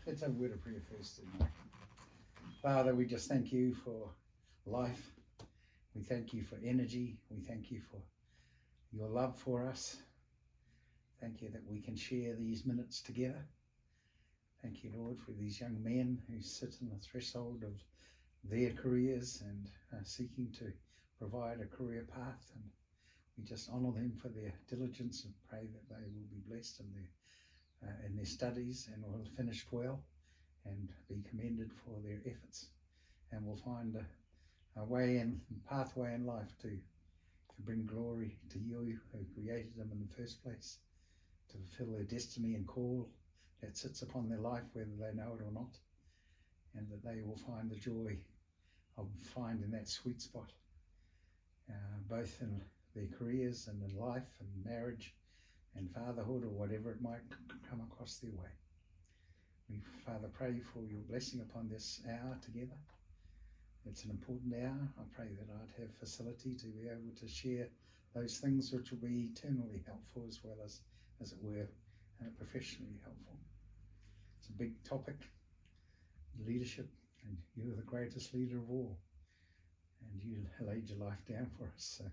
Let's have a word of prayer first. Father, we just thank you for life. We thank you for energy. We thank you for your love for us. Thank you that we can share these minutes together. Thank you, Lord, for these young men who sit on the threshold of their careers and are seeking to provide a career path. And we just honour them for their diligence and pray that they will be blessed in their studies and will finish well and be commended for their efforts. And will find a way and pathway in life to bring glory to you who created them in the first place, to fulfill their destiny and call that sits upon their life, whether they know it or not, and that they will find the joy of finding that sweet spot, both in their careers and in life and marriage and fatherhood or whatever it might come across their way. We, Father, pray for your blessing upon this hour together. It's an important hour. I pray that I'd have facility to be able to share those things which will be eternally helpful as well as it were, professionally helpful. It's a big topic, leadership, and you're the greatest leader of all. And you laid your life down for us, so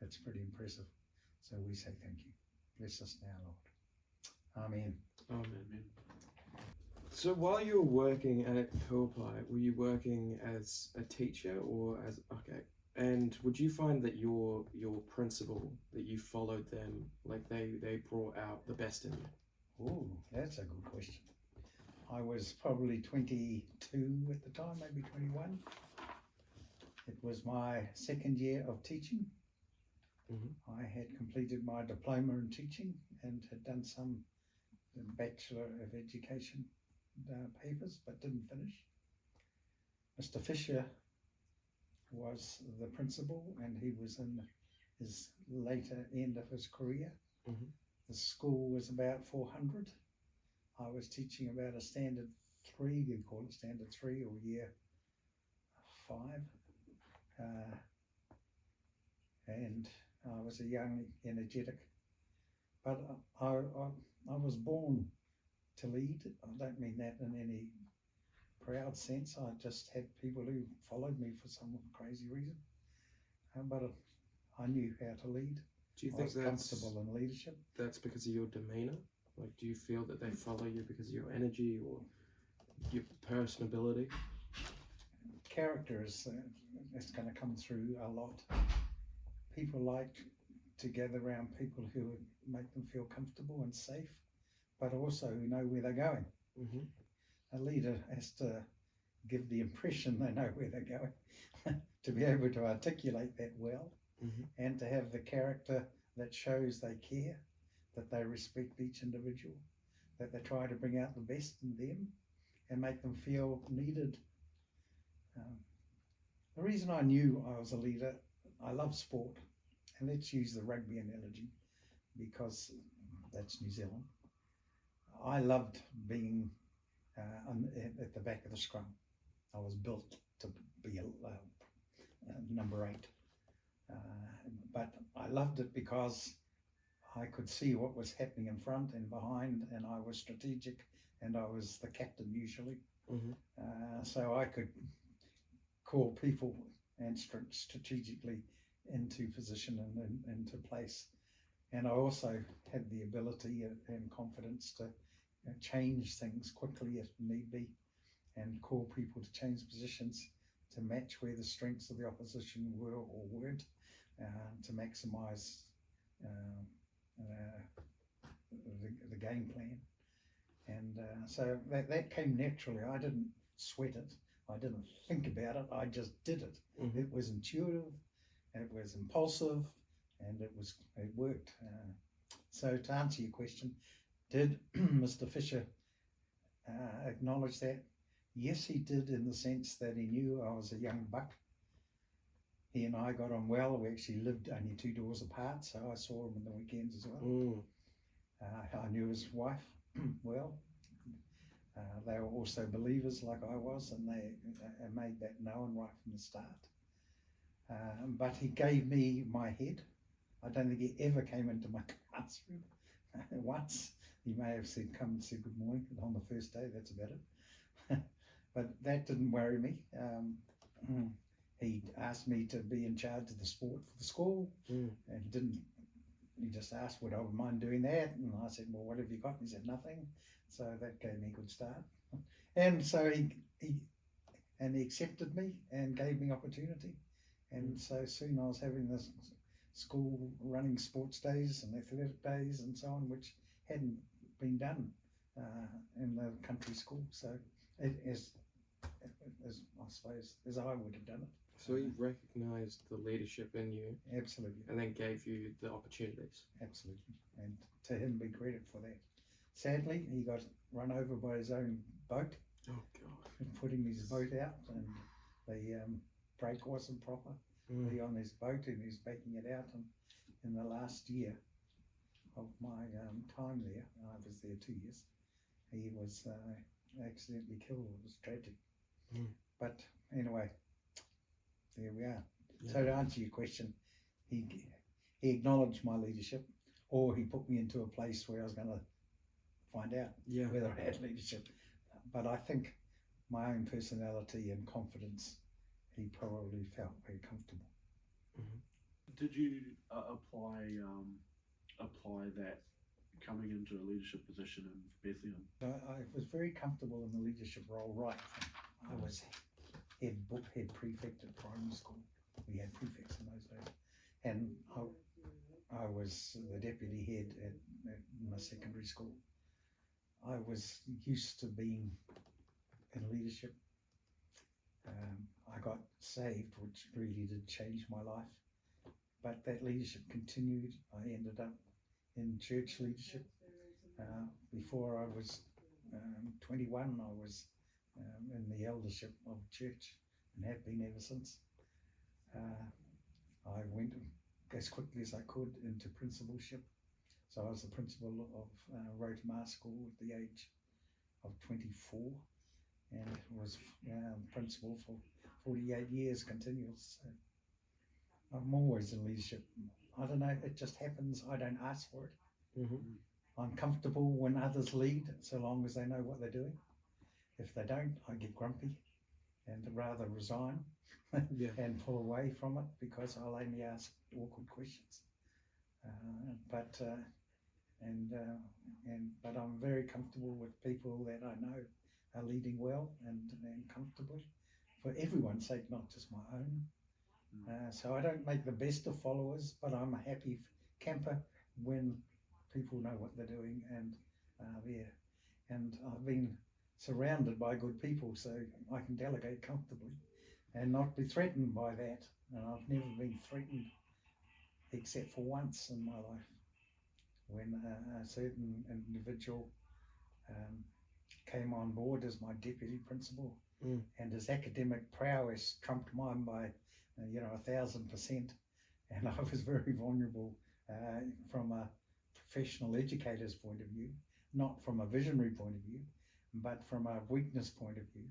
that's pretty impressive. So we say thank you. Bless us now, Lord. Amen. Amen. So while you were working at Philippi, were you working as a teacher or as, okay, and would you find that your principle, that you followed them, like they brought out the best in you? Oh, that's a good question. I was probably 22 at the time, maybe 21. It was my second year of teaching. I had completed my diploma in teaching and had done some Bachelor of Education papers, but didn't finish. Mr. Fisher was the principal, and he was in his later end of his career. The school was about 400. I was teaching about a standard 3, you call it standard 3 or year 5. And I was a young, energetic, but I was born to lead. I don't mean that in any proud sense. I just had people who followed me for some crazy reason, but I knew how to lead. Do you I think was that's comfortable in leadership? That's because of your demeanor? Like, do you feel that they follow you because of your energy or your personability? Character is going to come through a lot. People like to gather around people who make them feel comfortable and safe, but also who know where they're going. A leader has to give the impression they know where they're going, to be able to articulate that well, and to have the character that shows they care, that they respect each individual, that they try to bring out the best in them and make them feel needed. The reason I knew I was a leader, I love sport, and let's use the rugby analogy because that's New Zealand. I loved being at the back of the scrum. I was built to be number 8, but I loved it because I could see what was happening in front and behind, and I was strategic, and I was the captain usually. So I could call people and strategically into position and into place. And I also had the ability and confidence to change things quickly if need be, and call people to change positions to match where the strengths of the opposition were or weren't, to maximize the game plan. And so that came naturally. I didn't sweat it. I didn't think about it. I just did it. It was intuitive, it was impulsive, and it worked. So to answer your question, did Mr. Fisher acknowledge that? Yes, he did, in the sense that he knew I was a young buck. He and I got on well. We actually lived only 2 doors apart, so I saw him on the weekends as well. I knew his wife well. They were also believers like I was, and they made that known right from the start. But he gave me my head. I don't think he ever came into my classroom once. He may have said, come and say good morning on the first day, that's about it. But that didn't worry me. He asked me to be in charge of the sport for the school, and he just asked would I mind doing that, and I said, well, what have you got? And he said, nothing. So that gave me a good start. And so he accepted me and gave me opportunity. And so soon I was having this school running sports days and athletic days and so on, which hadn't been done in the country school. So it is, I suppose, as I would have done it. So he recognised the leadership in you. Absolutely. And then gave you the opportunities. Absolutely. And to him be credit for that. Sadly, he got run over by his own boat. Oh, God. Putting his boat out, and the brake wasn't proper on his boat, and he's backing it out. And in the last year of my time there, I was there 2 years, he was accidentally killed. It was tragic. But anyway, there we are. Yeah. So to answer your question, he acknowledged my leadership, or he put me into a place where I was going to find out whether I had leadership. But I think my own personality and confidence, he probably felt very comfortable. Did you apply that coming into a leadership position in Bethlehem? I was very comfortable in the leadership role right from, I was head prefect at primary school. We had prefects in those days. And I was the deputy head at my secondary school. I was used to being in leadership. I got saved, which really did change my life. But that leadership continued. I ended up in church leadership. Before I was 21, I was in the eldership of church and have been ever since. I went as quickly as I could into principalship. So I was the principal of Rotamar School at the age of 24, and was principal for 48 years continuous. So I'm always in leadership. I don't know, it just happens. I don't ask for it. I'm comfortable when others lead, so long as they know what they're doing. If they don't, I get grumpy and rather resign and pull away from it, because I'll only ask awkward questions. But I'm very comfortable with people that I know are leading well and comfortably, for everyone's sake, not just my own. So I don't make the best of followers, but I'm a happy camper when people know what they're doing and are there. And I've been surrounded by good people, so I can delegate comfortably and not be threatened by that. And I've never been threatened except for once in my life, when a certain individual came on board as my deputy principal, and his academic prowess trumped mine by 1,000%, and I was very vulnerable from a professional educator's point of view, not from a visionary point of view, but from a weakness point of view,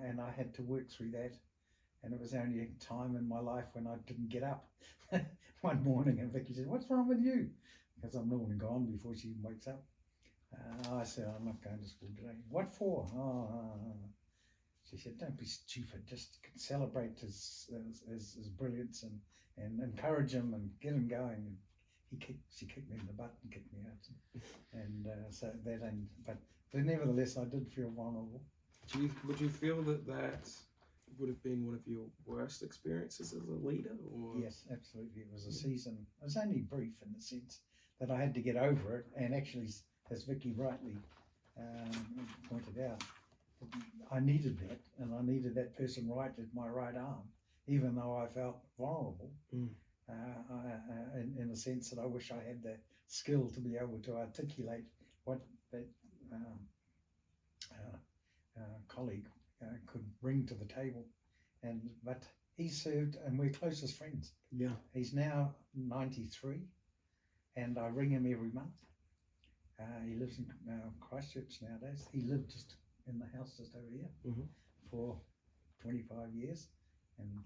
and I had to work through that. And it was only a time in my life when I didn't get up one morning, and Vicky said, "What's wrong with you?" Because I'm normally gone before she even wakes up. I said, "I'm not going to school today." "What for?" She said, "Don't be stupid, just celebrate his brilliance and encourage him and get him going." And she kicked me in the butt and kicked me out. And so that ended. But nevertheless, I did feel vulnerable. Would you feel that would have been one of your worst experiences as a leader? Or? Yes, absolutely. It was a season. It was only brief in the sense that I had to get over it. And actually, as Vicky rightly pointed out, I needed that, and I needed that person right at my right arm, even though I felt vulnerable. In the sense that I wish I had the skill to be able to articulate what that colleague could bring to the table, but he served, and we're close as friends. Yeah, he's now 93, and I ring him every month. He lives in Christchurch nowadays. He lived just in the house just over here for 25 years, and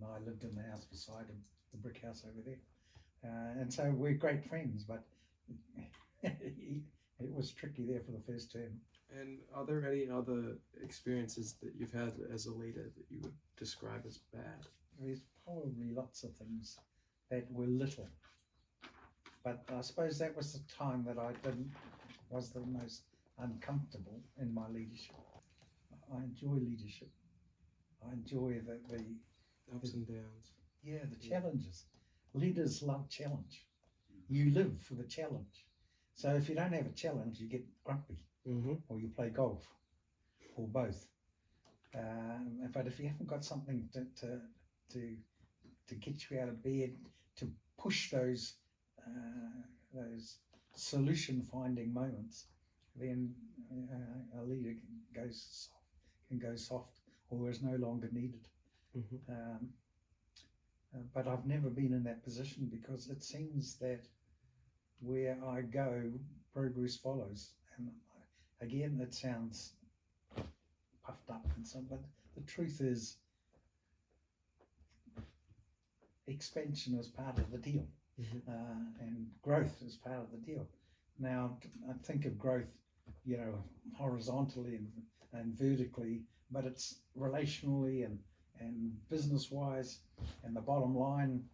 I lived in the house beside him, the brick house over there, and so we're great friends. But it was tricky there for the first term. And are there any other experiences that you've had as a leader that you would describe as bad? There's probably lots of things that were little, but I suppose that was the time that was the most uncomfortable in my leadership. I enjoy leadership. I enjoy the Ups and downs. the challenges. Leaders love challenge. You live for the challenge. So if you don't have a challenge, you get grumpy, or you play golf, or both. But if you haven't got something to get you out of bed, to push those solution finding moments, then a leader can go soft or is no longer needed. But I've never been in that position, because it seems that where I go, progress follows. And again, it sounds puffed up and so, but the truth is, expansion is part of the deal, and growth is part of the deal. Now, I think of growth, horizontally and vertically, but it's relationally and business-wise, and the bottom line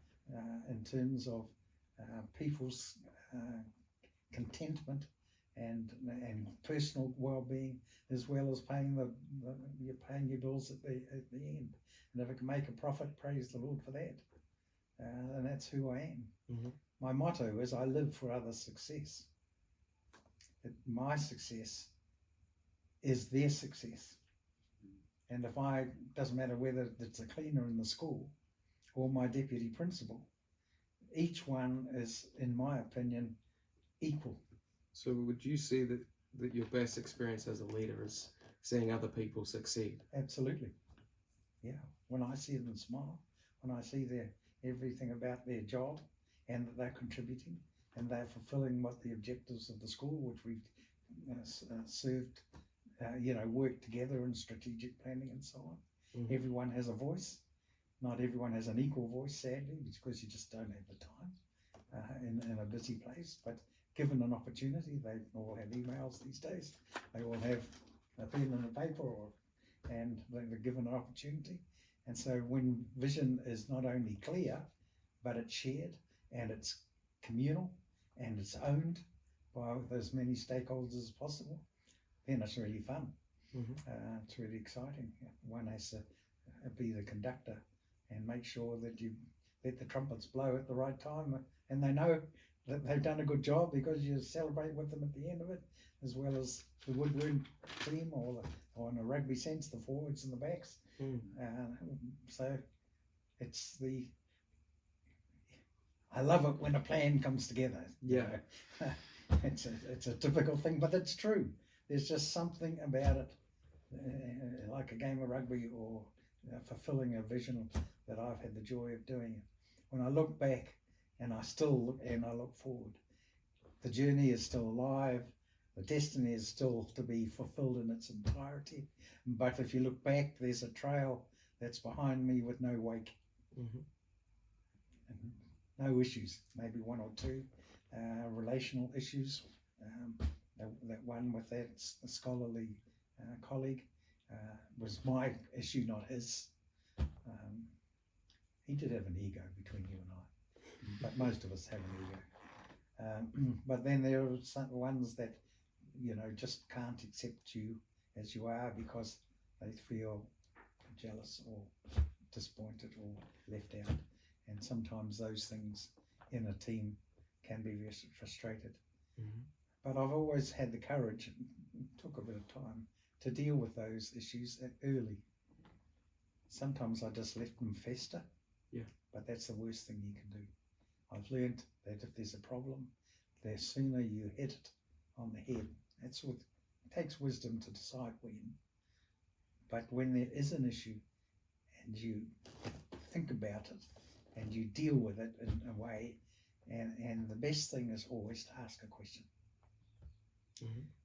in terms of people's contentment and personal well-being, as well as paying you're paying your bills at the end. And if it can make a profit, praise the Lord for that. And that's who I am. My motto is, I live for others' success. My success is their success. And doesn't matter whether it's a cleaner in the school or my deputy principal, each one is, in my opinion, equal. So would you see that your best experience as a leader is seeing other people succeed? Absolutely. Yeah. When I see them smile, when I see everything about their job, and that they're contributing and they're fulfilling what the objectives of the school, which we've served, worked together in strategic planning and so on. Everyone has a voice. Not everyone has an equal voice, sadly, because you just don't have the time in a busy place. But given an opportunity, they all have emails these days. They all have a pen and a paper, and they're given an opportunity. And so when vision is not only clear, but it's shared, and it's communal, and it's owned by as many stakeholders as possible, then it's really fun. It's really exciting. One has to be the conductor and make sure that you let the trumpets blow at the right time, and they know that they've done a good job, because you celebrate with them at the end of it, as well as the woodworm team, or in a rugby sense, the forwards and the backs. So it's I love it when a plan comes together. It's a typical thing, but it's true. There's just something about it, like a game of rugby, or fulfilling a vision, that I've had the joy of doing it. When I look back, and I look forward, the journey is still alive. The destiny is still to be fulfilled in its entirety. But if you look back, there's a trail that's behind me with no wake. And no issues, maybe one or two relational issues. That one with that scholarly colleague was my issue, not his. He did have an ego between you and I, but most of us have an ego. But then there are some ones that, just can't accept you as you are, because they feel jealous or disappointed or left out. And sometimes those things in a team can be very frustrated. But I've always had the courage, it took a bit of time, to deal with those issues early. Sometimes I just left them fester, but that's the worst thing you can do. I've learned that if there's a problem, the sooner you hit it on the head. It takes wisdom to decide when. But when there is an issue, and you think about it, and you deal with it in a way, and the best thing is always to ask a question.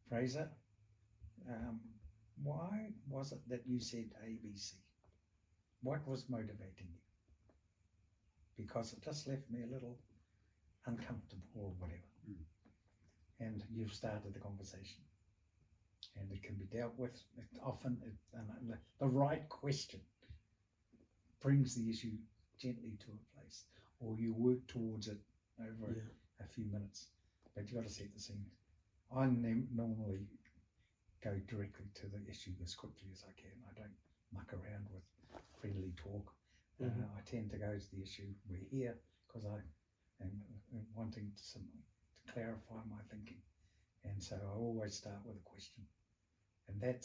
Fraser, why was it that you said ABC? What was motivating you? Because it just left me a little uncomfortable or whatever. And you've started the conversation, and it can be dealt with. The right question brings the issue gently to a place, or you work towards it over a few minutes. But you've got to set the scene. I normally go directly to the issue as quickly as I can. I don't muck around with friendly talk. I tend to go to the issue. We're here because I am wanting to clarify my thinking, and so I always start with a question, and that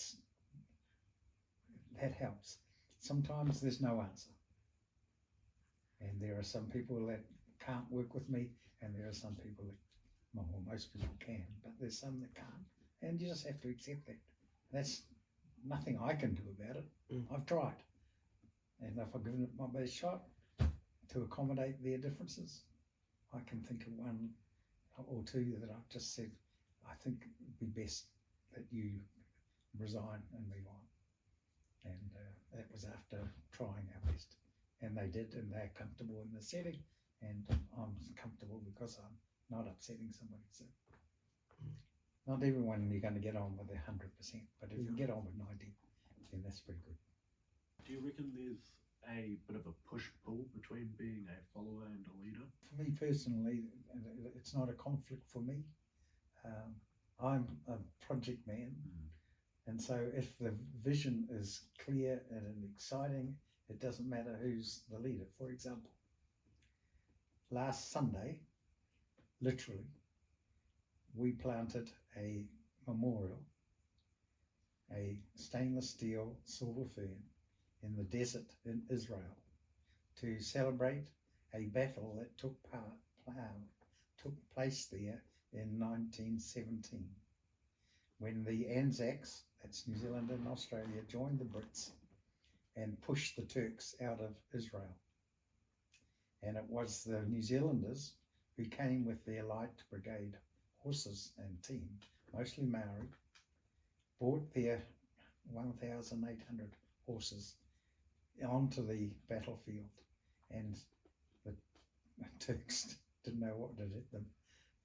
helps. Sometimes there's no answer, and there are some people that can't work with me, and there are some people that, well, most people can, but there's some that can't, and you just have to accept that. That's nothing I can do about it. I've tried, and if I've given it my best shot to accommodate their differences, I can think of one or two that I've just said, I think it would be best that you resign and move on. And that was after trying our best. And they did, and they're comfortable in the setting, and I'm comfortable because I'm not upsetting somebody. So not everyone you're going to get on with 100%, but if you get on with 90, then that's pretty good. Do you reckon there's a bit of a push-pull between being a follower and a leader? For me personally, it's not a conflict for me. I'm a project man, and so if the vision is clear and exciting, it doesn't matter who's the leader. For example, last Sunday, literally, we planted a memorial, a stainless steel silver fern in the desert in Israel to celebrate a battle that took place there in 1917, when the Anzacs, that's New Zealand and Australia, joined the Brits and pushed the Turks out of Israel. And it was the New Zealanders who came with their light brigade horses and team, mostly Maori, brought their 1,800 horses onto the battlefield, and the Turks didn't know what to do with them,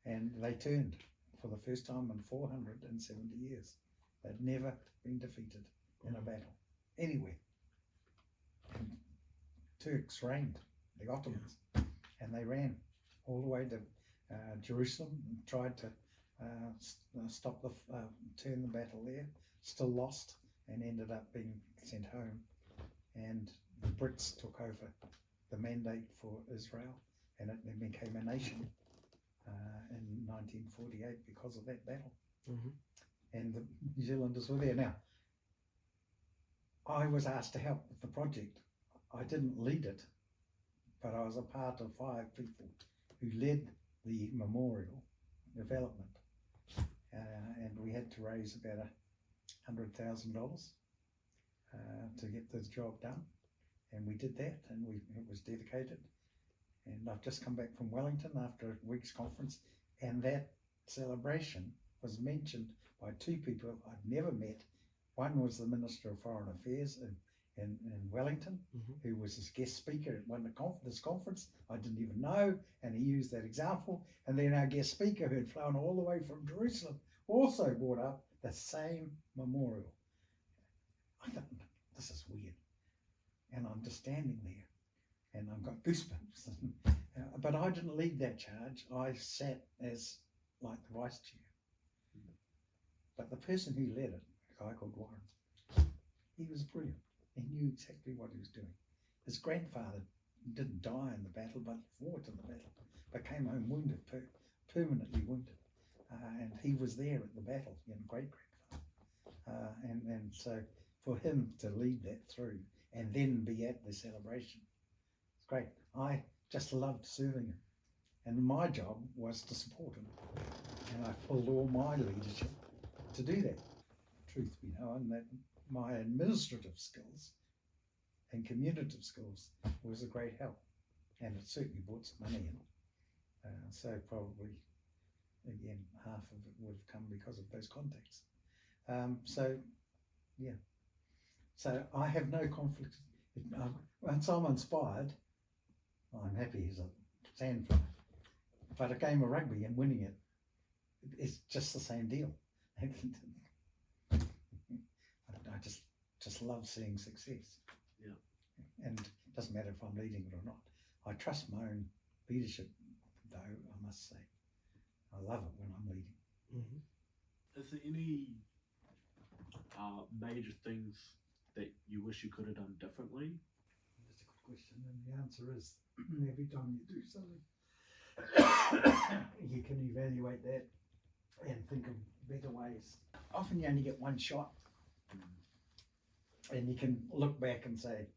and they turned for the first time in 470 years. They'd never been defeated in a battle anywhere. And Turks reigned, the Ottomans, and they ran all the way to Jerusalem and tried to turn the battle there, still lost, and ended up being sent home. And the Brits took over the mandate for Israel, and it then became a nation in 1948 because of that battle. And the New Zealanders were there. Now, I was asked to help with the project. I didn't lead it, but I was a part of 5 people who led the memorial development, and we had to raise about $100,000 to get the job done, and we did that, and it was dedicated. And I've just come back from Wellington after a week's conference, and that celebration was mentioned by 2 people I'd never met. One was the Minister of Foreign Affairs in Wellington, who was his guest speaker at this conference. I didn't even know, and he used that example. And then our guest speaker, who had flown all the way from Jerusalem, also brought up the same memorial. I thought, this is weird. And I'm just standing there, and I've got goosebumps. But I didn't lead that charge. I sat as like the vice chair. But the person who led it, a guy called Warren, he was brilliant. He knew exactly what he was doing. His grandfather didn't die in the battle, but fought in the battle, but came home wounded, permanently wounded. And he was there at the battle, great-grandfather. And so for him to lead that through and then be at the celebration, it's great. I just loved serving him. And my job was to support him. And I pulled all my leadership to do that. Truth be known, that my administrative skills and communicative skills was a great help, and it certainly brought some money in. So probably, again, half of it would have come because of those contacts. So I have no conflict. Once I'm inspired, I'm happy as a sandfly. But a game of rugby and winning it it's just the same deal. I just love seeing success. Yeah. And it doesn't matter if I'm leading it or not. I trust my own leadership, though, I must say. I love it when I'm leading. Mm-hmm. Is there any major things that you wish you could have done differently? That's a good question, and the answer is every time you do something, you can evaluate that and think of better ways. Often you only get one shot, and you can look back and say,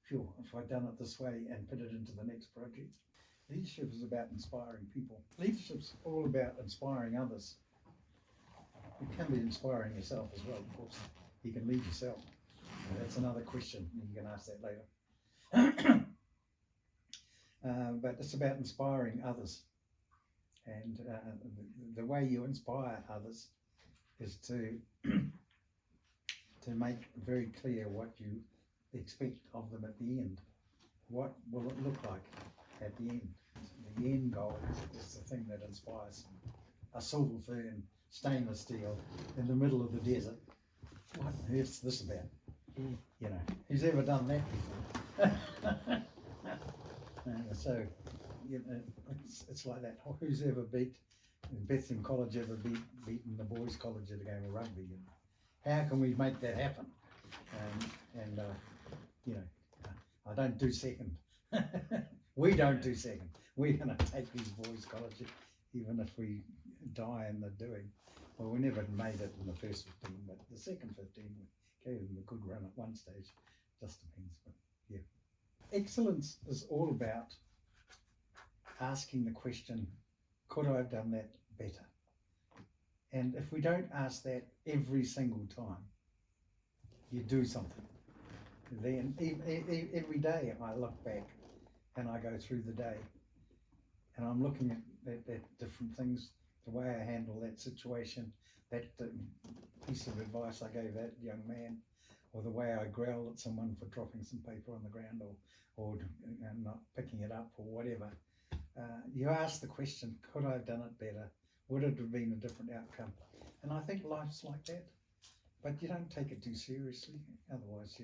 phew, if I'd done it this way and put it into the next project. Leadership is about inspiring people. Leadership's all about inspiring others. It can be inspiring yourself as well, of course. You can lead yourself. That's another question, and you can ask that later. But it's about inspiring others. And the way you inspire others is to make very clear what you expect of them at the end. What will it look like at the end? The end goal is the thing that inspires them. A silver fern, stainless steel, in the middle of the desert. What on earth's this about? You know, who's ever done that before? So, you know, it's like that. Who's ever Bethlehem College ever beaten the boys' college at a game of rugby? You know? How can we make that happen? You know, I don't do second. We don't do second. We're going to take these boys' college, even if we die in the doing. Well, we never made it in the first 15, but the second 15, we gave them a good run at one stage. Just depends, but yeah. Excellence is all about asking the question, could I have done that better? And if we don't ask that every single time you do something, then every day I look back and I go through the day and I'm looking at different things, the way I handle that situation, that piece of advice I gave that young man, or the way I growl at someone for dropping some paper on the ground or not picking it up or whatever. You ask the question, could I have done it better? Would it have been a different outcome? And I think life's like that, but you don't take it too seriously. Otherwise,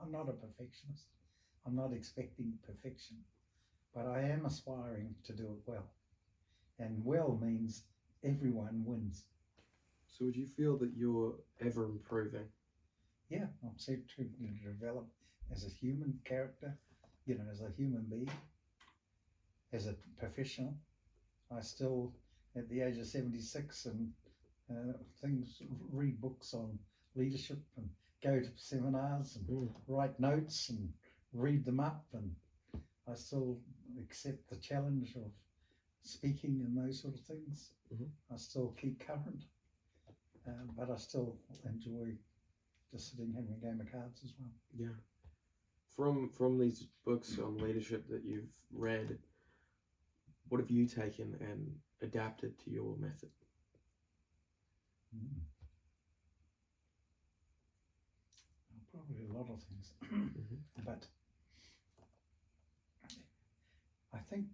I'm not a perfectionist. I'm not expecting perfection, but I am aspiring to do it well. And well means everyone wins. So would you feel that you're ever improving? Yeah, I'm trying to develop as a human character, you know, as a human being, as a professional. I still, at the age of 76, and read books on leadership and go to seminars and write notes and read them up, and I still accept the challenge of speaking and those sort of things. I still keep current, but I still enjoy just sitting having a game of cards as well. Yeah. From these books on leadership that you've read, what have you taken and adapted to your method? Probably a lot of things, but I think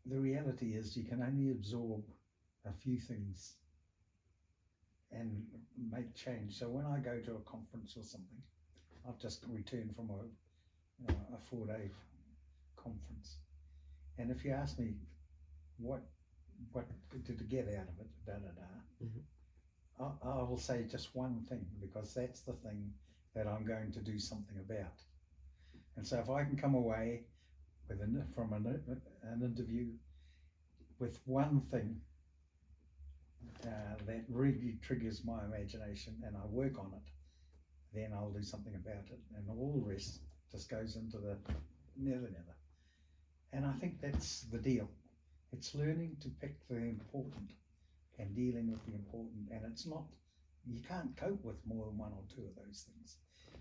the reality is you can only absorb a few things and make change. So when I go to a conference or something, I've just returned from a 4-day conference, and if you ask me what to get out of it, I will say just one thing, because that's the thing that I'm going to do something about. And so if I can come away from an interview with one thing that really triggers my imagination and I work on it, then I'll do something about it, and all the rest just goes into the never. And I think that's the deal. It's learning to pick the important and dealing with the important, and it's not, you can't cope with more than one or two of those things.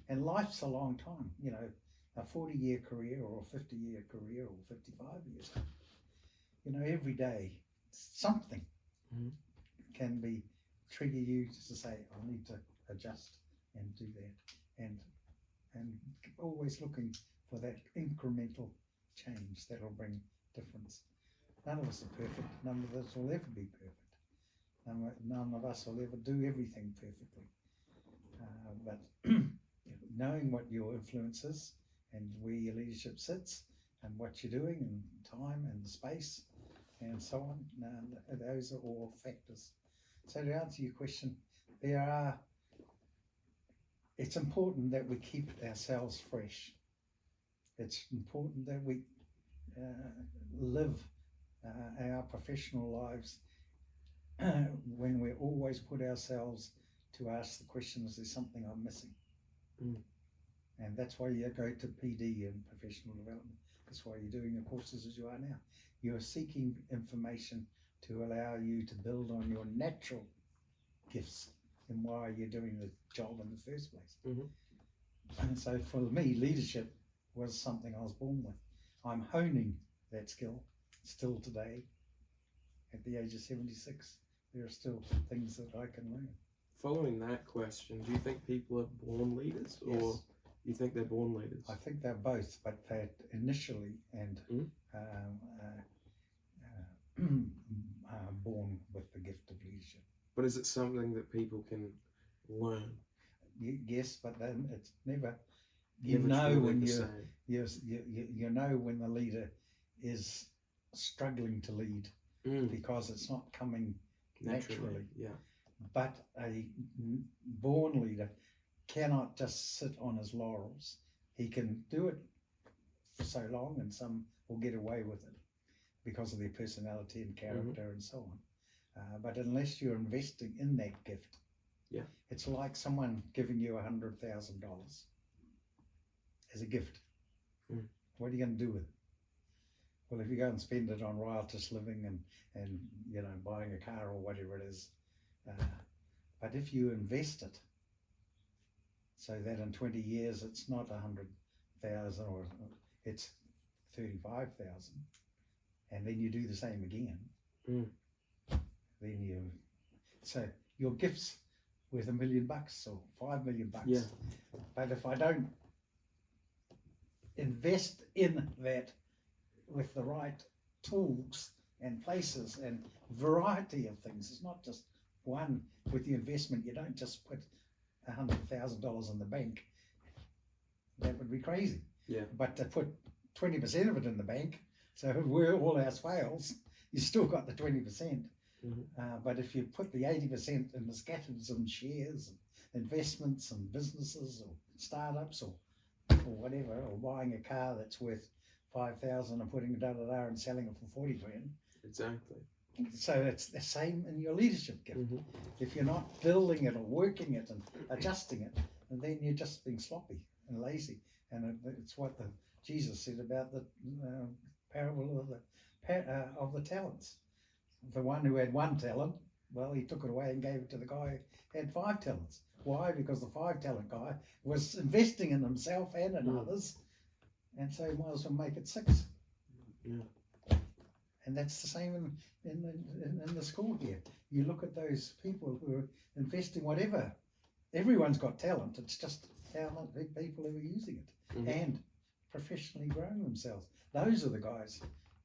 And life's a long time, you know, a 40-year career or a 50-year career or 55 years. You know, every day something can trigger you to say, I need to adjust and do that, and always looking for that incremental change that'll bring difference. None of us are perfect. None of us will ever be perfect. None of us will ever do everything perfectly. But knowing what your influence is and where your leadership sits and what you're doing and time and space and so on, those are all factors. So to answer your question, it's important that we keep ourselves fresh. It's important that we live our professional lives when we always put ourselves to ask the question, is there something I'm missing? And that's why you go to PD and professional development. That's why you're doing the courses as you are now. You're seeking information to allow you to build on your natural gifts and why you're doing the job in the first place. And so for me, leadership was something I was born with. I'm honing that skill still today at the age of 76. There are still things that I can learn. Following that question, do you think people are born leaders, Yes. or you think they're born leaders? I think they're both, but they're initially and born with the gift of leadership. But is it something that people can learn? Yes, but then it's never. Never know truly when the you same. you know when the leader is struggling to lead because it's not coming naturally. Yeah. But a born leader cannot just sit on his laurels. He can do it for so long, and some will get away with it because of their personality and character and so on. But unless you're investing in that gift, it's like someone giving you $100,000 as a gift. What are you going to do with it? Well, if you go and spend it on riotous living and buying a car or whatever it is, but if you invest it so that in 20 years it's not 100,000 or it's 35,000, and then you do the same again, then so your gift's worth $1 million or $5 million. Yeah. But if I don't invest in that with the right tools and places and variety of things, it's not just one. With the investment, you don't just put $100,000 in the bank. That would be crazy. Yeah. But to put 20% of it in the bank, so where all else fails, you still got the 20%. But if you put the 80% in the scatters and shares and investments and businesses or startups or whatever, or buying a car that's worth 5,000 and putting it and selling it for 40 grand. Exactly. So it's the same in your leadership gift. If you're not building it or working it and adjusting it, and then you're just being sloppy and lazy. And it's what Jesus said about the parable of the talents. The one who had 1 talent, well, he took it away and gave it to the guy who had 5 talents. Why? Because the 5-talent guy was investing in himself and in others, and so he might as well make it 6. And that's the same in the school here. You look at those people who are investing whatever. Everyone's got talent. It's just how much people who are using it and professionally growing themselves. Those are the guys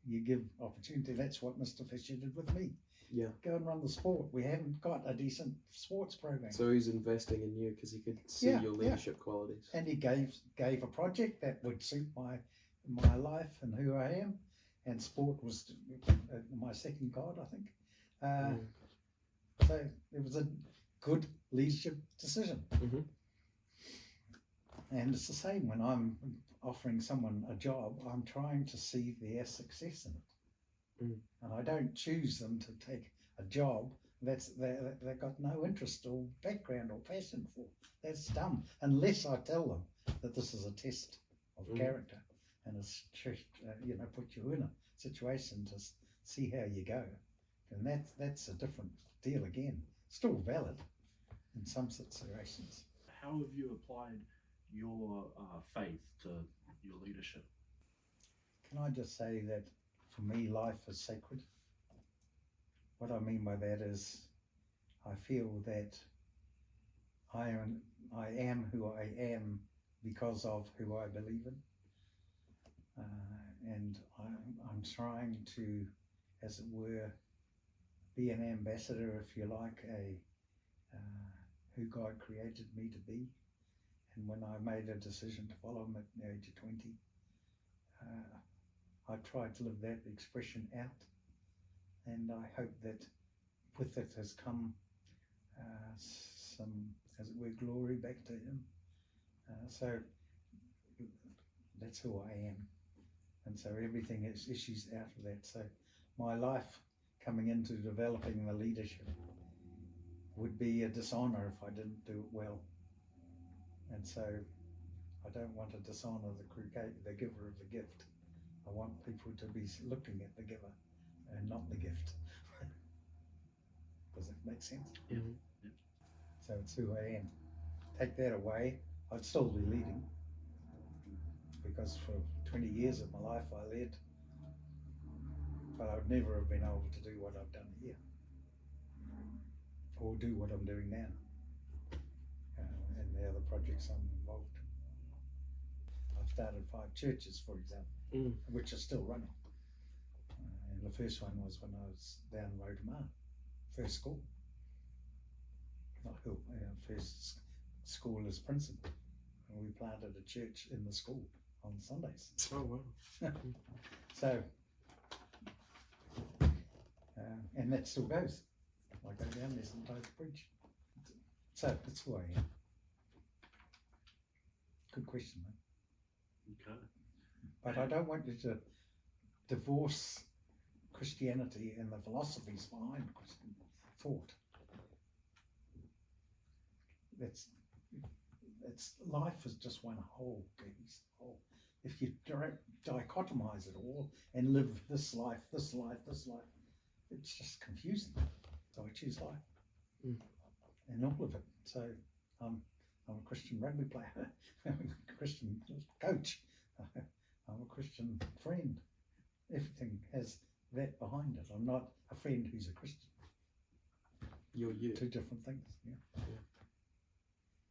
you give opportunity. That's what Mr. Fisher did with me. Yeah. Go and run the sport. We haven't got a decent sports program. So he's investing in you because he could see your leadership qualities. And he gave a project that would suit my life and who I am. And sport was my second god, I think. So it was a good leadership decision. And it's the same when I'm offering someone a job. I'm trying to see their success in it. And I don't choose them to take a job they've got no interest or background or passion for. That's dumb, unless I tell them that this is a test of character and it's put you in a situation to see how you go. And that's a different deal again. Still valid in some situations. How have you applied your faith to your leadership? Can I just say that for me, life is sacred. What I mean by that is I feel that I am who I am because of who I believe in. And I'm trying to, as it were, be an ambassador, if you like, who God created me to be. And when I made a decision to follow him at the age of 20, I tried to live that expression out. And I hope that with it has come some, as it were, glory back to him. So that's who I am. And so everything is issues out of that. So my life coming into developing the leadership would be a dishonor if I didn't do it well. And so I don't want to dishonor the giver of the gift. I want people to be looking at the giver and not the gift. Does that make sense? Yeah. So it's who I am. Take that away, I'd still be leading, because for 20 years of my life I led, but I would never have been able to do what I've done here, or do what I'm doing now, and the other projects I'm involved in. I've started 5 churches, for example, which are still running. And the first one was when I was down Rotomar, first school. Not who, first school as principal. And we planted a church in the school on Sundays. Oh, wow. So, and that still goes. I go down there sometimes to preach. So, that's who I am. Good question, mate. Okay. But I don't want you to divorce Christianity and the philosophies behind Christian thought. It's life is just one whole piece. If you dichotomize it all and live this life, this life, this life, it's just confusing. So I choose life and all of it. So I'm a Christian rugby player. I'm a Christian coach. I'm a Christian friend. Everything has that behind it. I'm not a friend who's a Christian. You're you. 2 different things. Yeah.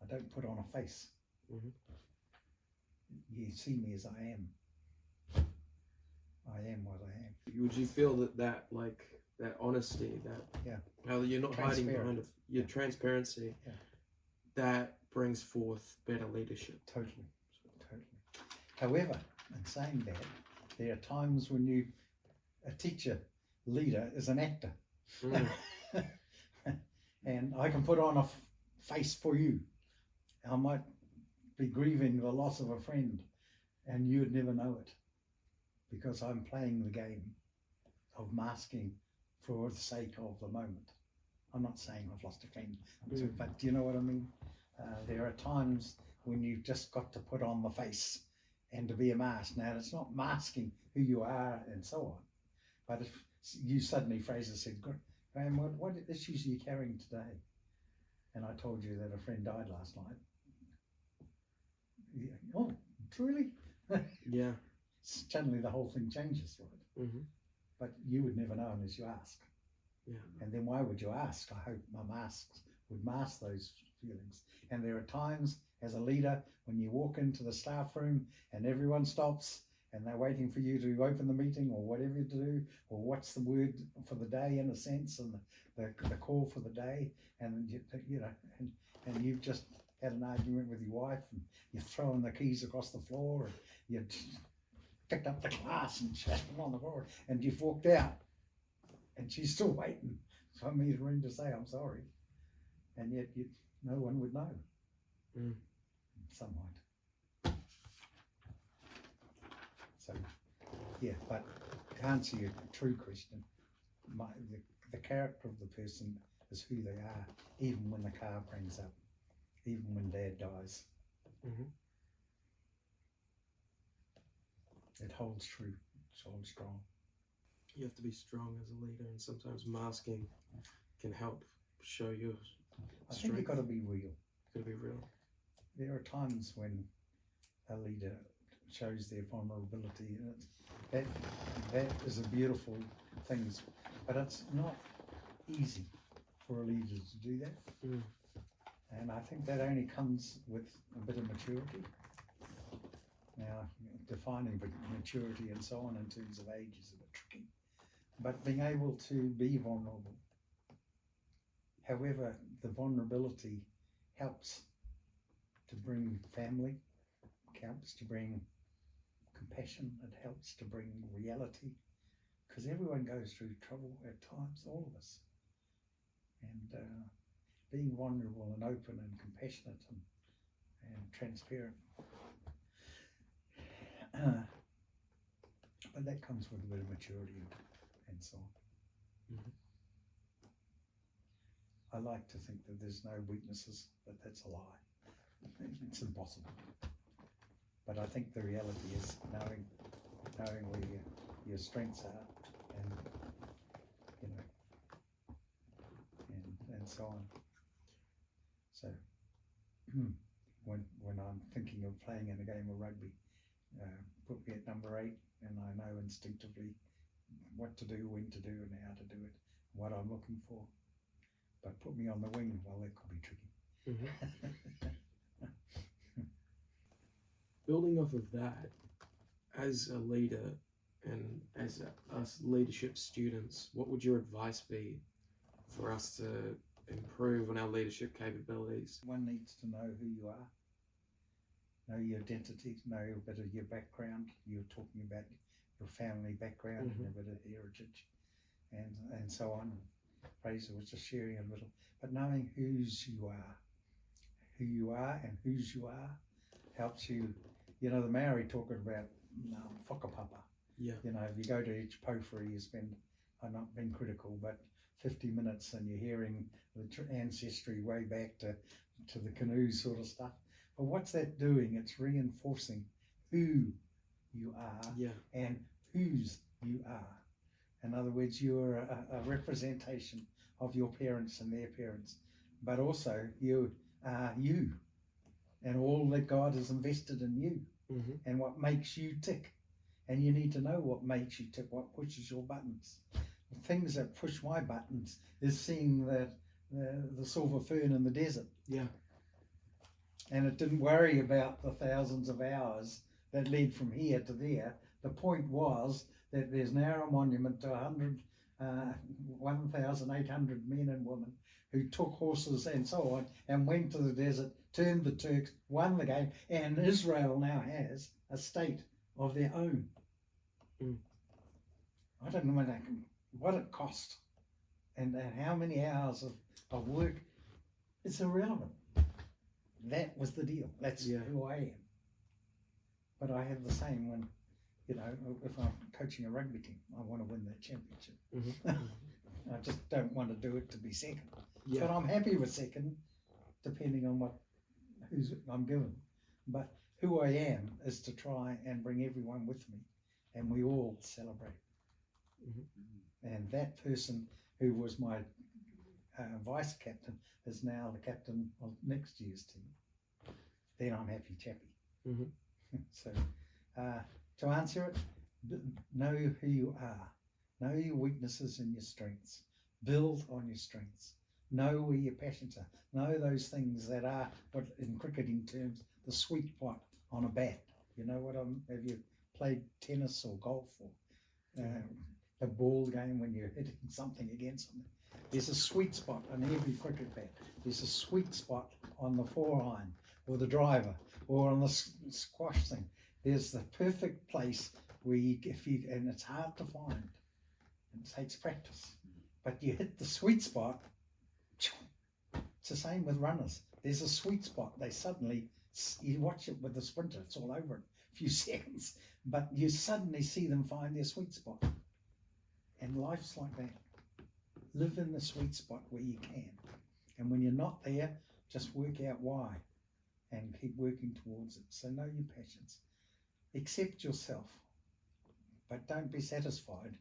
I don't put on a face. You see me as I am. I am what I am. Would you feel that honesty, how you're not hiding behind your transparency, that brings forth better leadership? Totally. However, in saying that, there are times when a teacher, leader is an actor. And I can put on a face for you. I might be grieving the loss of a friend and you'd never know it, because I'm playing the game of masking for the sake of the moment. I'm not saying I've lost a friend, but do you know what I mean? There are times when you've just got to put on the face and to be a mask. Now, it's not masking who you are and so on, but if you suddenly, Fraser said, Graham, what issues are you carrying today? And I told you that a friend died last night. Oh, truly? Yeah. Suddenly the whole thing changes, right? But you would never know unless you ask. Yeah. And then why would you ask? I hope my masks would mask those feelings. And there are times as a leader when you walk into the staff room and everyone stops and they're waiting for you to open the meeting or whatever you do, or what's the word for the day in a sense, and the call for the day, and and you've just had an argument with your wife and you're throwing the keys across the floor and you picked up the glass and shattered them on the floor and you've walked out and she's still waiting for me to ring to say I'm sorry, and yet no one would know. Some might. So yeah, but to answer your true question, the character of the person is who they are, even when the car brings up, even when Dad dies. It holds true. It holds strong. You have to be strong as a leader, and sometimes masking can help show your I strength. think you've got to be real. Got to be real. There are times when a leader shows their vulnerability, and that is a beautiful thing, but it's not easy for a leader to do that. And I think that only comes with a bit of maturity. Now, defining maturity and so on in terms of age is a bit tricky, but being able to be vulnerable However, the vulnerability helps to bring family, helps to bring compassion, it helps to bring reality, because everyone goes through trouble at times, all of us. And being vulnerable and open and compassionate and transparent. But that comes with a bit of maturity and so on. Mhm. I like to think that there's no weaknesses, but that's a lie. It's impossible. But I think the reality is knowing where your strengths are, and you know, and so on. So when I'm thinking of playing in a game of rugby, put me at number 8, and I know instinctively what to do, when to do, and how to do it, what I'm looking for. But put me on the wing, well, that could be tricky. Mm-hmm. Building off of that, as a leader and as us leadership students, what would your advice be for us to improve on our leadership capabilities? One needs to know who you are, know your identity, know a bit of your background. You're talking about your family background and a bit of heritage and so on. Fraser was just sharing a little, but knowing who you are and whose you are helps you. You know, the Maori talking about whakapapa. Yeah. You know, if you go to each pōwhiri, you spend, I'm not being critical, but 50 minutes and you're hearing the ancestry way back to the canoe sort of stuff. But what's that doing? It's reinforcing who you are and whose you are. In other words, you're a representation of your parents and their parents, but also you are you and all that God has invested in you and what makes you tick. And you need to know what makes you tick, what pushes your buttons. The things that push my buttons is seeing the silver fern in the desert. Yeah. And it didn't worry about the thousands of hours that led from here to there. The point was that there's now a monument to 1,800 men and women who took horses and so on and went to the desert, turned the Turks, won the game, and Israel now has a state of their own. I don't know what it cost and how many hours of work. It's irrelevant. That was the deal. That's who I am. But I have the same when, you know, if I'm coaching a rugby team, I want to win that championship. I just don't want to do it to be second. But I'm happy with second, depending on who's I'm given. But who I am is to try and bring everyone with me, and we all celebrate. And that person who was my vice captain is now the captain of next year's team. Then I'm happy chappy. So to answer it, know who you are, know your weaknesses and your strengths, build on your strengths, know where your passions are, know those things that are what in cricketing terms the sweet spot on a bat. You know what have you played tennis or golf or a ball game when you're hitting something against something? There's a sweet spot on every cricket bat. There's a sweet spot on the 4-iron or the driver or on the squash thing. There's the perfect place where and it's hard to find. It takes practice. But you hit the sweet spot. It's the same with runners. There's a sweet spot. They suddenly, you watch it with the sprinter, it's all over in a few seconds. But you suddenly see them find their sweet spot. And life's like that. Live in the sweet spot where you can. And when you're not there, just work out why and keep working towards it. So know your passions. Accept yourself, but don't be satisfied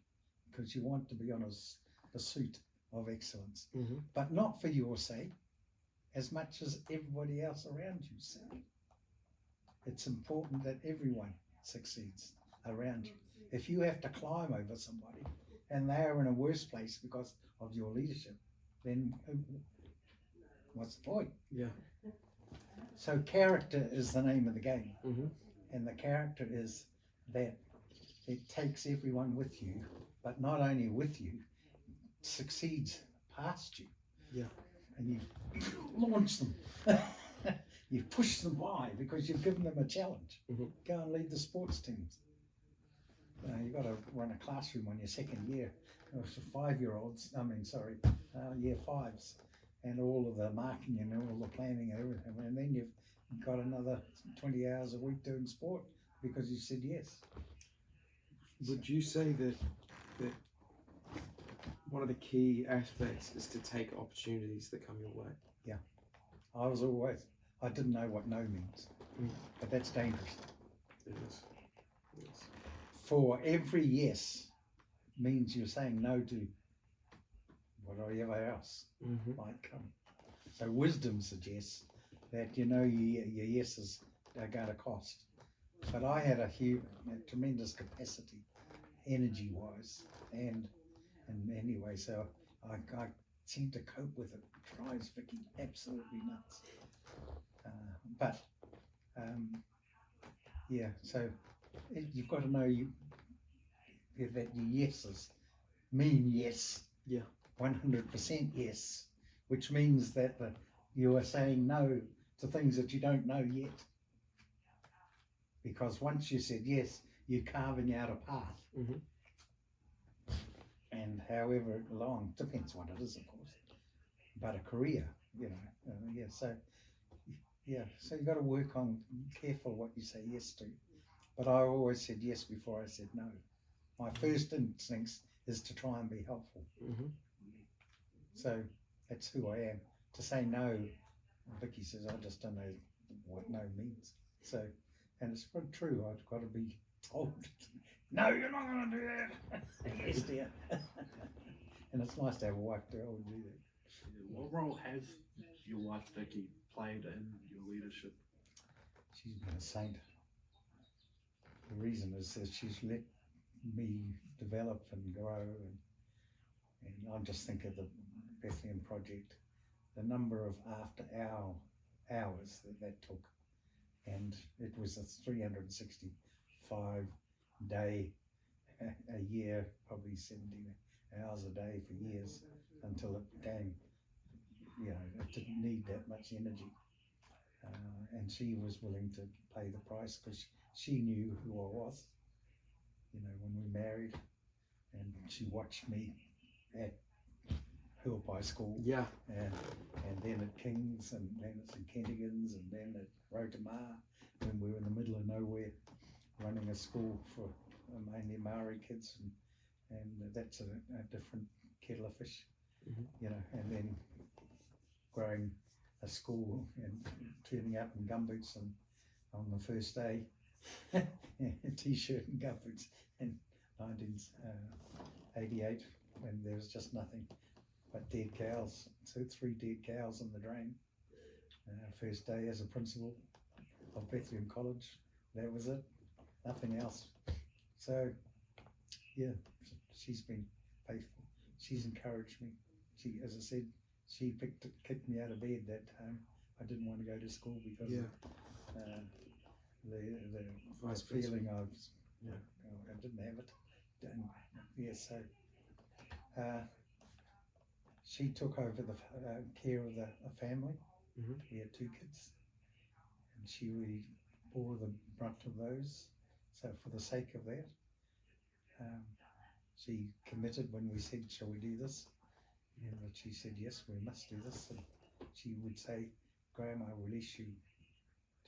because you want to be on a pursuit of excellence, but not for your sake as much as everybody else around you's sake. It's important that everyone succeeds around you. If you have to climb over somebody and they are in a worse place because of your leadership, then what's the point? So character is the name of the game. And the character is that it takes everyone with you, but not only with you, succeeds past you. and you've launched them. You've pushed them by because you've given them a challenge. Mhm. Go and lead the sports teams. You've got to run a classroom on your second year for 5-year-olds. Year fives, and all of the marking and all the planning and everything. And then you've got another 20 hours a week doing sport because you said yes. Would you say that one of the key aspects is to take opportunities that come your way? I didn't know what no means, but that's dangerous. It is. Yes. For every yes means you're saying no to whatever else might come. So wisdom suggests that your yeses are going to cost. But I had a tremendous capacity, energy-wise, and anyway, so I seem to cope with it. Drives Vicky absolutely nuts. So you've got to know that your yeses mean yes. Yeah. 100% yes, which means that you are saying no to things that you don't know yet. Because once you said yes, you're carving out a path. And however long, depends what it is, of course, but a career, so you've got to work on careful what you say yes to. But I always said yes before I said no. My first instinct is to try and be helpful. So that's who I am. To say no, Vicky says, I just don't know what no means. So, and it's pretty true. I've got to be told, no, you're not going to do that. Yes, dear. And it's nice to have a wife to able to do that. What role has your wife Vicky played in your leadership? She's been a saint. The reason is that she's let me develop and grow, and I just think of the Bethlehem project, the number of after hours that took, and it was a 365 day a year, probably 17 hours a day for years, until it became, it didn't need that much energy. And she was willing to pay the price because she knew who I was, when we married, and she watched me at Hillpie School, and then at King's, and then at St Kentigans, and then at Rotomar, when we were in the middle of nowhere, running a school for mainly Maori kids, and that's a different kettle of fish, and then growing a school and turning up in gumboots on the first day, t-shirt and gumboots in 1988, when there was just nothing but dead cows. So 3 dead cows in the drain. First day as a principal of Bethlehem College, that was it, nothing else. So she's been faithful. She's encouraged me. She, as I said, she kicked me out of bed that time. I didn't want to go to school because of the feeling I didn't have it. She took over the care of the family. We had 2 kids, and she really bore the brunt of those. So for the sake of that, she committed when we said, shall we do this? And she said, yes, we must do this. And she would say, Graham, I'll release you.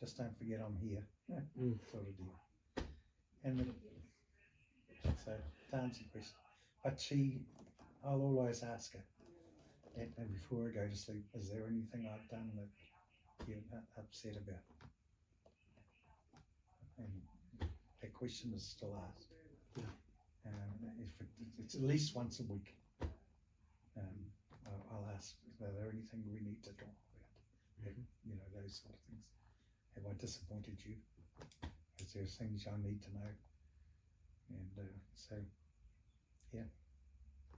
Just don't forget I'm here. Sort of deal. And so to answer your question, but I'll always ask her, and before I go to sleep, is there anything I've done that you're upset about? And that question is still asked. It's at least once a week. I'll ask, is there anything we need to talk about? Those sort of things. Have I disappointed you? Is there things I need to know? And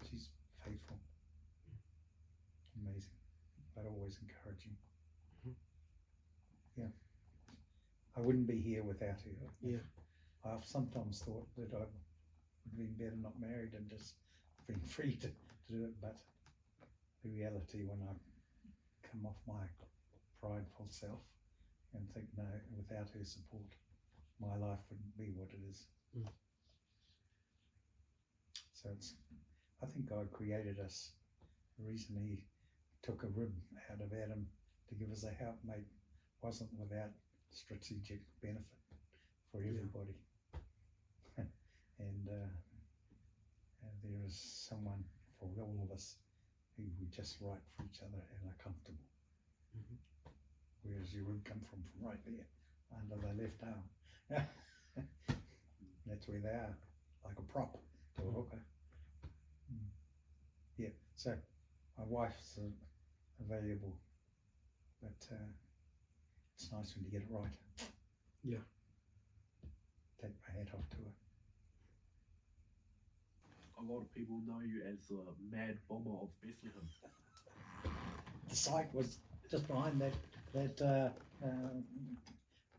she's faithful, amazing, but always encouraging. I wouldn't be here without her. I've sometimes thought that I would have been better not married and just been free to do it, but the reality when I come off my prideful self and think, no, without her support, my life wouldn't be what it is. Mm. So I think God created us. The reason he took a rib out of Adam to give us a helpmate wasn't without strategic benefit for everybody. And there is someone for all of us who we just right for each other and are comfortable. Mhm. Whereas your rib come from right there under the left arm. That's where they are, like a prop to a hooker. Yeah, so my wife's valuable, but it's nice when you get it right. Yeah. Take my hat off to her. A lot of people know you as the Mad Bomber of Bethlehem. The site was just behind that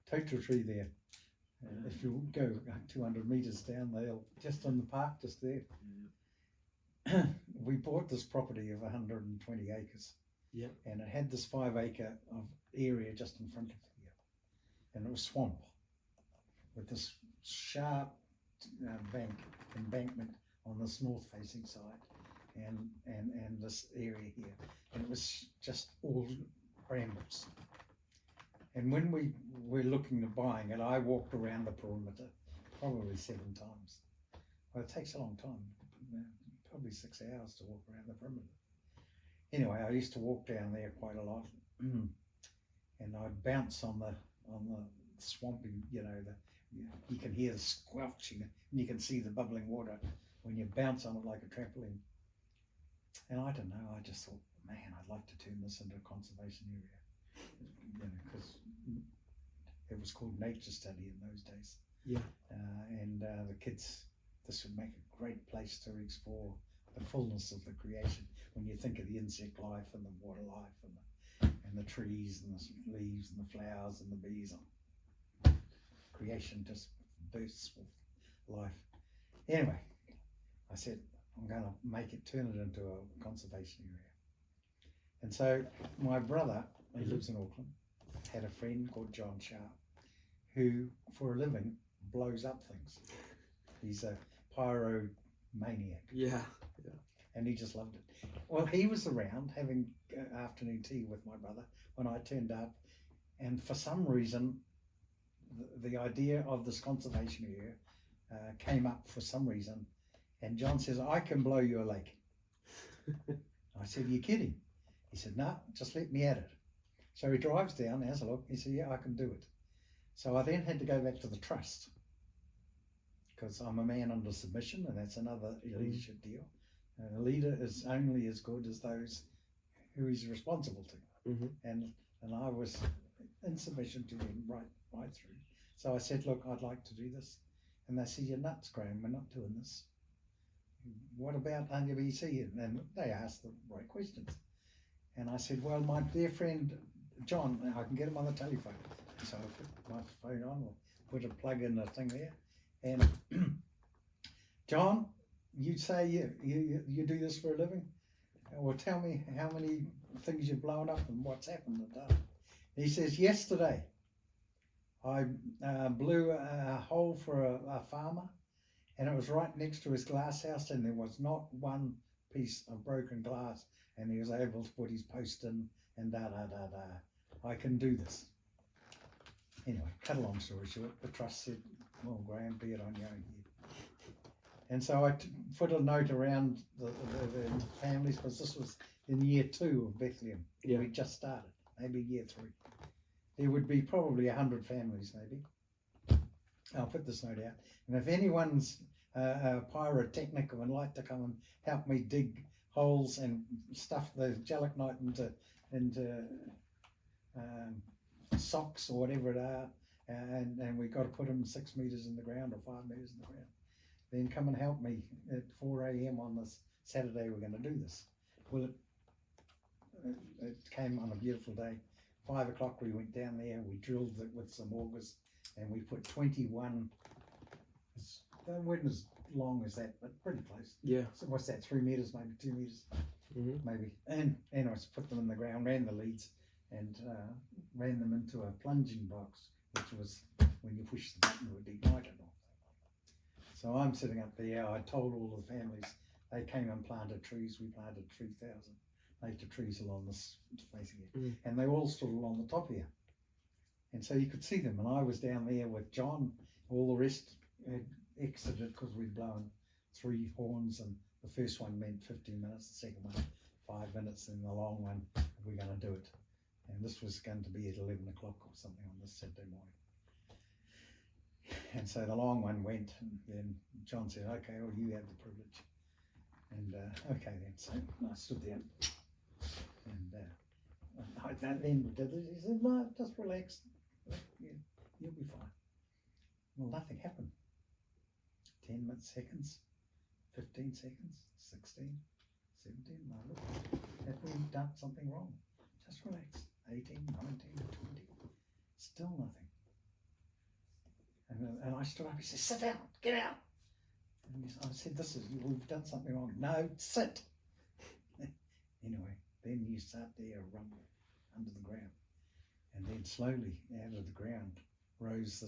total tree there. If you go 200 metres down the hill, just on the park, just there. Yeah. We bought this property of 120 acres. Yeah. And it had this 5 acre of area just in front of here. And it was swamp with this sharp embankment on this north facing side and this area here. And it was just all brambles. And when we were looking at buying it, I walked around the perimeter probably 7 times. Well, it takes a long time, probably 6 hours to walk around the perimeter. Anyway, I used to walk down there quite a lot, and I'd bounce on the swampy, you can hear the squelching, and you can see the bubbling water when you bounce on it like a trampoline. And I don't know, I just thought, man, I'd like to turn this into a conservation area, because it was called nature study in those days. Yeah. And the kids, this would make a great place to explore the fullness of the creation. When you think of the insect life and the water life and the trees and the leaves and the flowers and the bees, creation just bursts with life. Anyway, I said, I'm going to turn it into a conservation area. And so my brother, who lives in Auckland, had a friend called John Sharp, who for a living blows up things. He's a pyromaniac. Yeah. And he just loved it. Well, he was around having afternoon tea with my brother when I turned up, and for some reason the idea of this conservation area came up for some reason, and John says, I can blow you a lake. I said, are you kidding? He said, no, just let me at it. So he drives down, has a look, he said, yeah, I can do it. So I then had to go back to the trust, because I'm a man under submission, and that's another leadership deal. A leader is only as good as those who he's responsible to. Mm-hmm. And I was in submission to him right through. So I said, look, I'd like to do this. And they said, you're nuts, Graham, we're not doing this. What about NWBC? And they asked the right questions. And I said, well, my dear friend John, I can get him on the telephone. So I put my phone on, put a plug in the thing there. And John, you say you do this for a living? Well, tell me how many things you've blown up and what's happened and done. He says, yesterday I blew a hole for a farmer, and it was right next to his glass house, and there was not one piece of broken glass, and he was able to put his post in and I can do this. Anyway, cut a long story short, the trust said, well, Graham, be it on your own head. And so I put a note around the families, because this was in year 2 of Bethlehem. Yeah. We just started, maybe year 3. There would be probably 100 families, maybe. I'll put this note out. And if anyone's pyrotechnical and like to come and help me dig holes and stuff the gelignite into socks or whatever it are, and we've got to put them 6 meters in the ground or 5 meters in the ground, then come and help me at 4 a.m. on this Saturday. We're going to do this. Well, it came on a beautiful day. 5 o'clock we went down there, we drilled it with some augers, and we put 21, they weren't as long as that, but pretty close. Yeah. So what's that, 3 meters, maybe 2 meters? maybe. And anyways, put them in the ground, ran the leads, and ran them into a plunging box, which was when you push the button, it would ignite it all. So I'm sitting up there. I told all the families. They came and planted trees. We planted 3,000 native trees along this facing it, and they all stood along the top here. And so you could see them. And I was down there with John. All the rest had exited because we'd blown 3 horns, and the first one meant 15 minutes, the second one 5 minutes, and the long one, we're going to do it. And this was going to be at 11 o'clock or something on this Saturday morning. And so the long one went, and then John said, okay, well, you have the privilege. And okay then, so I stood there, and then we did it. He said, no, just relax, you'll be fine. Well, nothing happened. 10 seconds, 15 seconds, 16, 17, no, look, have we done something wrong? Just relax. 18, 19, 20, still nothing. And I stood up, he said, sit down, get out. And I said, we've done something wrong. No, sit. Anyway, then you start there rumble under the ground. And then slowly out of the ground rose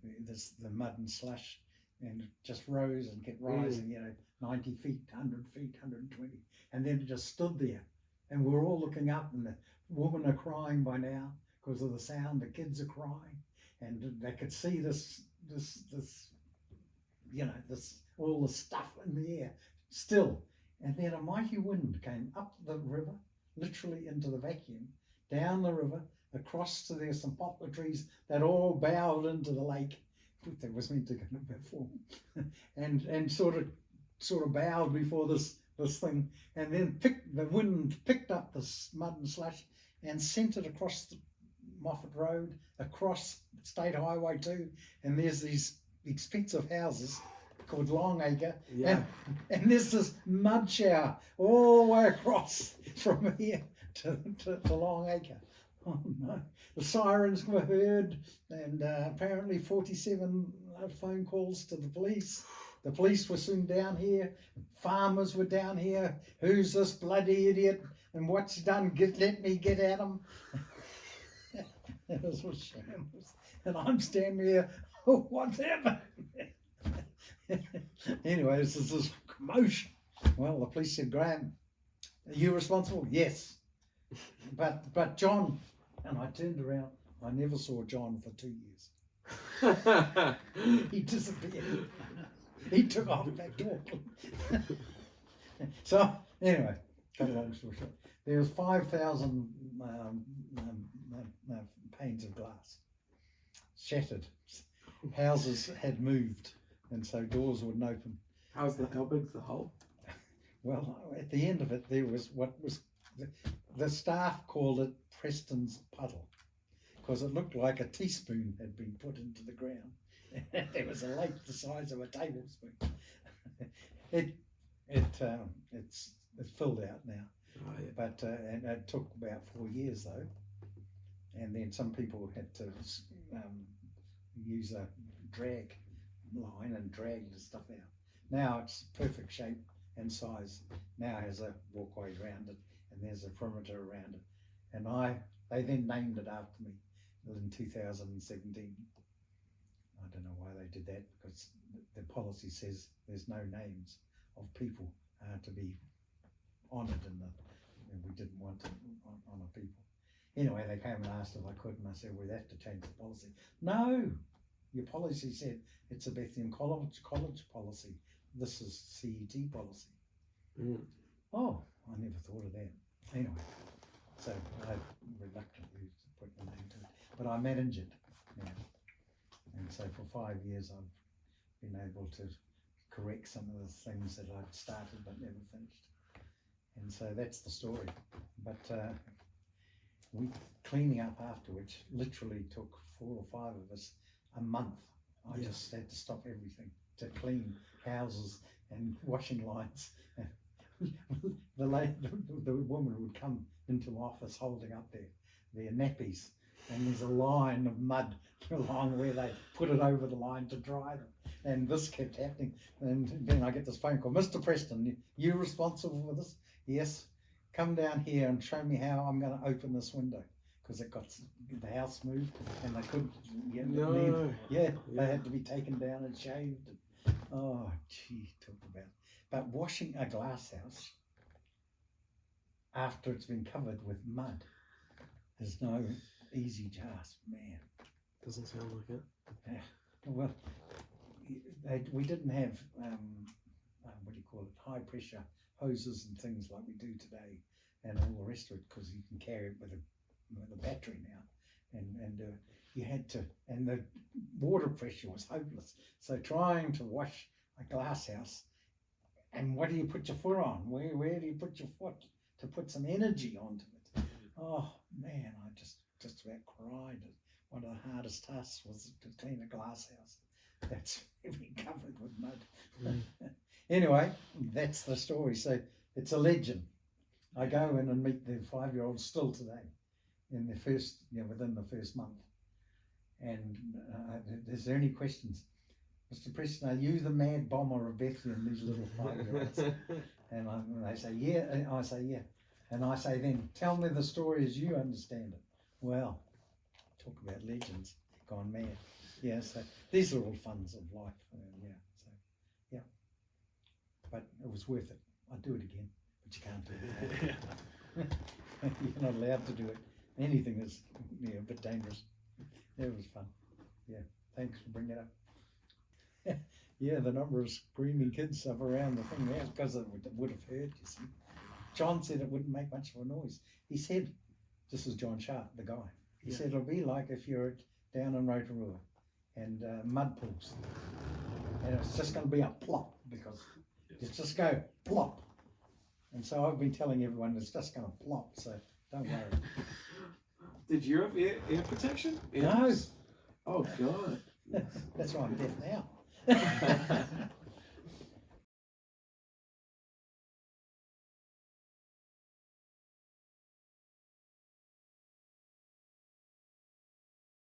the mud and slush, and it just rose and kept rising, 90 feet, 100 feet, 120. And then it just stood there. And we're all looking up, and the women are crying by now because of the sound. The kids are crying, and they could see this all the stuff in the air still. And then a mighty wind came up the river, literally into the vacuum, down the river, across to there some poplar trees that all bowed into the lake. That was meant to go before, and sort of bowed before this thing, and then the wind picked up this mud and slush and sent it across the Moffat Road, across State Highway 2, and there's these expensive houses called Longacre, and there's this mud shower all the way across from here to Longacre. Oh no, the sirens were heard, and apparently 47 phone calls to the police. The police were soon down here, farmers were down here. Who's this bloody idiot, and what's he done? Let me get at him. It was a shambles. And I'm standing here, oh, what's happened? Anyway, there's this commotion. Well, the police said, Graham, are you responsible? Yes. But John, and I turned around, I never saw John for 2 years. He disappeared. He took off back to Auckland. So, anyway, cut a long story short, there was 5,000 panes of glass shattered. Houses had moved, and so doors wouldn't open. How big's the hole? Well, at the end of it, there was the staff called it Preston's puddle, because it looked like a teaspoon had been put into the ground. There was a lake the size of a tablespoon. It's filled out now, but and it took about 4 years though, and then some people had to use a drag line and drag the stuff out. Now it's perfect shape and size. Now it has a walkway around it, and there's a perimeter around it, and they then named it after me in 2017. I don't know why they did that, because the policy says there's no names of people to be honoured in and we didn't want to honour people. Anyway, they came and asked if I could, and I said, we'd have to change the policy. No, your policy said it's a Bethlehem College policy. This is CET policy. Oh, I never thought of that. Anyway, so I reluctantly put the name to it, but I manage it now. And so for 5 years I've been able to correct some of the things that I'd started but never finished. And so that's the story. But we cleaning up afterwards literally took 4 or 5 of us a month. I just had to stop everything to clean houses and washing lines. The woman would come into my office holding up their nappies, and there's a line of mud along where they put it over the line to dry them. And this kept happening. And then I get this phone call, Mr. Preston, you responsible for this? Yes, come down here and show me how I'm going to open this window, because it got the house moved and they couldn't leave. Yeah, they had to be taken down and shaved. Oh, gee, talk about it. But washing a glass house after it's been covered with mud is no easy task, man. Doesn't sound like it. Yeah. Well, we didn't have what do you call it, high pressure hoses and things like we do today, and all the rest of it, because you can carry it with a battery now, and you had to, and the water pressure was hopeless. So trying to wash a glass house, and what do you put your foot on? Where do you put your foot to put some energy onto it? Oh man, I just about cried. One of the hardest tasks was to clean a glass house that's been covered with mud. Anyway, that's the story. So it's a legend. I go in and meet the 5-year-olds still today, in the first, within the first month. And is there any questions? Mr. Preston, are you the mad bomber of Bethlehem, these little 5-year-olds? And they say, yeah. And I say, yeah. And I say, then tell me the story as you understand it. Well, talk about legends gone mad. Yeah, so these are all funs of life. But it was worth it. I'd do it again, but you can't do it. You're not allowed to do it. Anything is a bit dangerous. It was fun. Yeah, thanks for bringing it up. Yeah, the number of screaming kids up around the thing there, because it would have heard, you see. John said it wouldn't make much of a noise. He said, this is John Sharp, the guy. He said it'll be like if you're down in Rotorua and mud pools. And it's just going to be a plop, because it's just go plop. And so I've been telling everyone it's just going to plop, so don't worry. Did you have ear protection? No. Oh, God. That's why I'm deaf now.